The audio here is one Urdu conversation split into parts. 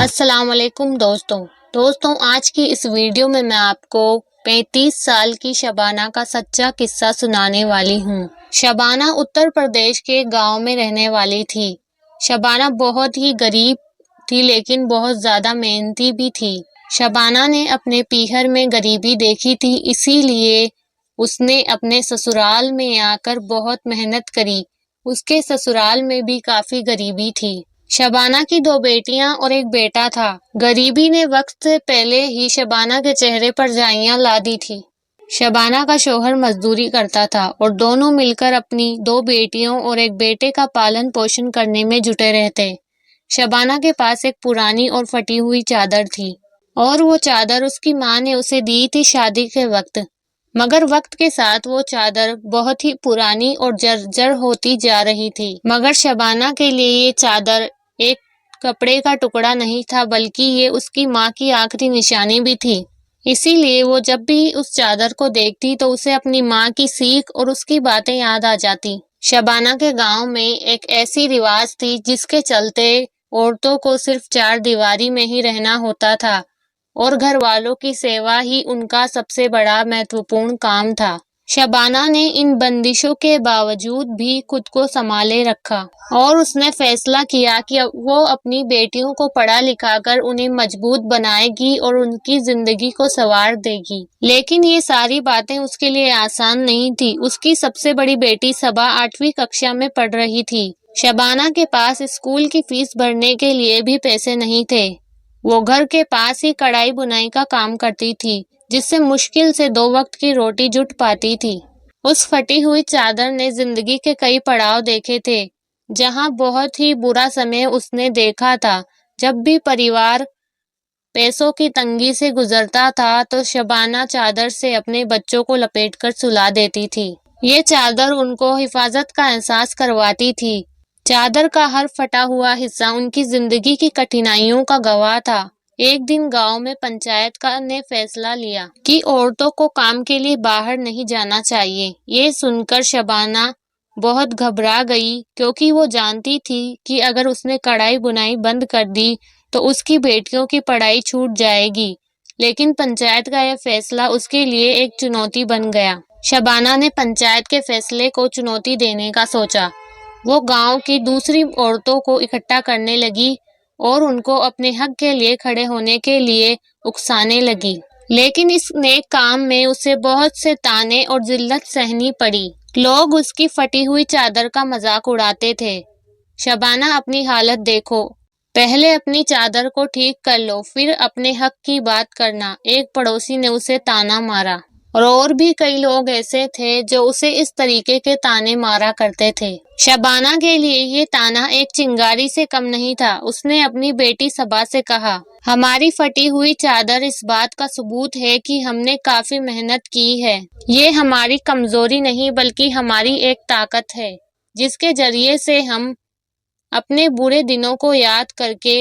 السلام علیکم دوستوں آج کی اس ویڈیو میں آپ کو 35 سال کی شبانہ کا سچا قصہ سنانے والی ہوں۔ شبانہ اتر پردیش کے گاؤں میں رہنے والی تھی۔ شبانہ بہت ہی غریب تھی لیکن بہت زیادہ محنتی بھی تھی۔ شبانہ نے اپنے پیہر میں غریبی دیکھی تھی، اسی لیے اس نے اپنے سسرال میں آ کر بہت محنت کری۔ اس کے سسرال میں بھی کافی غریبی تھی۔ شبانہ کی 2 بیٹیاں اور 1 بیٹا تھا۔ غریبی نے وقت سے پہلے ہی شبانہ کے چہرے پر جائیاں لا دی تھی۔ شبانہ کا شوہر مزدوری کرتا تھا اور دونوں مل کر اپنی 2 بیٹیوں اور 1 بیٹے کا پالن پوشن کرنے میں جٹے رہتے۔ شبانہ کے پاس ایک پرانی اور پھٹی ہوئی چادر تھی اور وہ چادر اس کی ماں نے اسے دی تھی شادی کے وقت، مگر وقت کے ساتھ وہ چادر بہت ہی پرانی اور جرجر ہوتی جا رہی تھی۔ مگر شبانہ کے لیے یہ چادر ایک کپڑے کا ٹکڑا نہیں تھا بلکہ یہ اس کی ماں کی آخری نشانی بھی تھی۔ اسی لیے وہ جب بھی اس چادر کو دیکھتی تو اسے اپنی ماں کی سیکھ اور اس کی باتیں یاد آ جاتی۔ شبانہ کے گاؤں میں ایک ایسی رواج تھی جس کے چلتے عورتوں کو صرف 4 دیواری میں ہی رہنا ہوتا تھا اور گھر والوں کی سیوا ہی ان کا سب سے بڑا مہتوپورن کام تھا۔ شبانہ نے ان بندشوں کے باوجود بھی خود کو سنبھالے رکھا اور اس نے فیصلہ کیا کہ وہ اپنی بیٹیوں کو پڑھا لکھا کر انہیں مضبوط بنائے گی اور ان کی زندگی کو سنوار دے گی۔ لیکن یہ ساری باتیں اس کے لیے آسان نہیں تھی۔ اس کی سب سے بڑی بیٹی صبا 8ویں ککشا میں پڑھ رہی تھی۔ شبانہ کے پاس اسکول کی فیس بھرنے کے لیے بھی پیسے نہیں تھے۔ وہ گھر کے پاس ہی کڑھائی بنائی کا کام کرتی تھی جس سے مشکل سے 2 وقت کی روٹی جٹ پاتی تھی۔ اس پھٹی ہوئی چادر نے زندگی کے کئی پڑاؤ دیکھے تھے جہاں بہت ہی برا سمے اس نے دیکھا تھا۔ جب بھی پریوار پیسوں کی تنگی سے گزرتا تھا تو شبانہ چادر سے اپنے بچوں کو لپیٹ کر سلا دیتی تھی۔ یہ چادر ان کو حفاظت کا احساس کرواتی تھی۔ چادر کا ہر پھٹا ہوا حصہ ان کی زندگی کی کٹھنائیوں کا گواہ تھا۔ ایک دن گاؤں میں پنچایت نے فیصلہ لیا کہ عورتوں کو کام کے لیے باہر نہیں جانا چاہیے۔ یہ سن کر شبانہ بہت گھبرا گئی کیونکہ وہ جانتی تھی کہ اگر اس نے کڑھائی بنائی بند کر دی تو اس کی بیٹیوں کی پڑھائی چھوٹ جائے گی۔ لیکن پنچایت کا یہ فیصلہ اس کے لیے ایک چنوتی بن گیا۔ شبانہ نے پنچایت کے فیصلے کو چنوتی دینے کا سوچا۔ وہ گاؤں کی دوسری عورتوں کو اکٹھا کرنے لگی اور ان کو اپنے حق کے لیے کھڑے ہونے کے لیے اکسانے لگی۔ لیکن اس نیک کام میں اسے بہت سے طعنے اور ذلت سہنی پڑی۔ لوگ اس کی پھٹی ہوئی چادر کا مذاق اڑاتے تھے۔ شبانہ اپنی حالت دیکھو، پہلے اپنی چادر کو ٹھیک کر لو پھر اپنے حق کی بات کرنا، ایک پڑوسی نے اسے طعنہ مارا۔ اور بھی کئی لوگ ایسے تھے جو اسے اس طریقے کے طعنے مارا کرتے تھے۔ شبانہ کے لیے یہ طعنہ ایک چنگاری سے کم نہیں تھا۔ اس نے اپنی بیٹی صبا سے کہا، ہماری پھٹی ہوئی چادر اس بات کا ثبوت ہے کہ ہم نے کافی محنت کی ہے۔ یہ ہماری کمزوری نہیں بلکہ ہماری ایک طاقت ہے جس کے ذریعے سے ہم اپنے برے دنوں کو یاد کر کے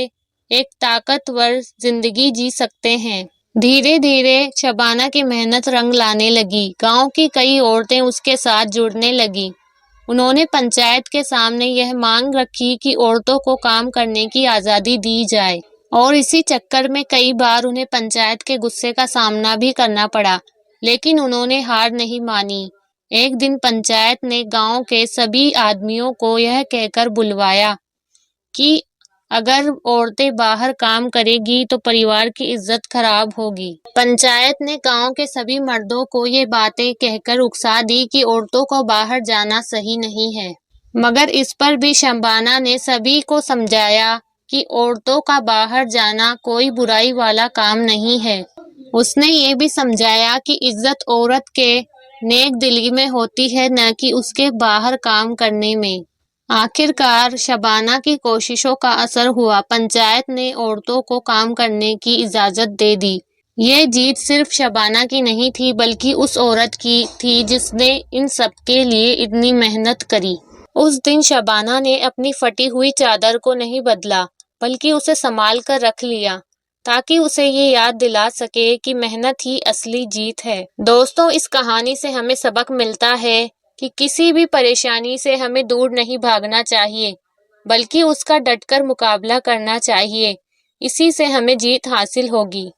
ایک طاقتور زندگی جی سکتے ہیں۔ دھیرے دھیرے شبانہ کی محنت رنگ لانے لگی۔ گاؤں کی کئی عورتیں اس کے ساتھ جڑنے لگیں۔ انہوں نے پنچایت کے سامنے یہ مانگ رکھی کہ عورتوں کو کام کرنے کی آزادی دی جائے اور اسی چکر میں کئی بار انہیں پنچایت کے غصے کا سامنا بھی کرنا پڑا، لیکن انہوں نے ہار نہیں مانی۔ ایک دن پنچایت نے گاؤں کے سبھی آدمیوں کو یہ کہہ کر بلوایا کہ اگر عورتیں باہر کام کرے گی تو پریوار کی عزت خراب ہوگی۔ پنچایت نے گاؤں کے سبھی مردوں کو یہ باتیں کہہ کر اکسا دی کہ عورتوں کو باہر جانا صحیح نہیں ہے، مگر اس پر بھی شبانہ نے سبھی کو سمجھایا کہ عورتوں کا باہر جانا کوئی برائی والا کام نہیں ہے۔ اس نے یہ بھی سمجھایا کہ عزت عورت کے نیک دلی میں ہوتی ہے نہ کہ اس کے باہر کام کرنے میں۔ آخر کار شبانہ کی کوششوں کا اثر ہوا۔ پنچایت نے عورتوں کو کام کرنے کی اجازت دے دی۔ یہ جیت صرف شبانہ کی نہیں تھی بلکہ اس عورت کی تھی جس نے ان سب کے لیے اتنی محنت کری۔ اس دن شبانہ نے اپنی پھٹی ہوئی چادر کو نہیں بدلا بلکہ اسے سنبھال کر رکھ لیا تاکہ اسے یہ یاد دلا سکے کہ محنت ہی اصلی جیت ہے۔ دوستوں، اس کہانی سے ہمیں سبق ملتا ہے کہ کسی بھی پریشانی سے ہمیں دور نہیں بھاگنا چاہیے بلکہ اس کا ڈٹ کر مقابلہ کرنا چاہیے، اسی سے ہمیں جیت حاصل ہوگی۔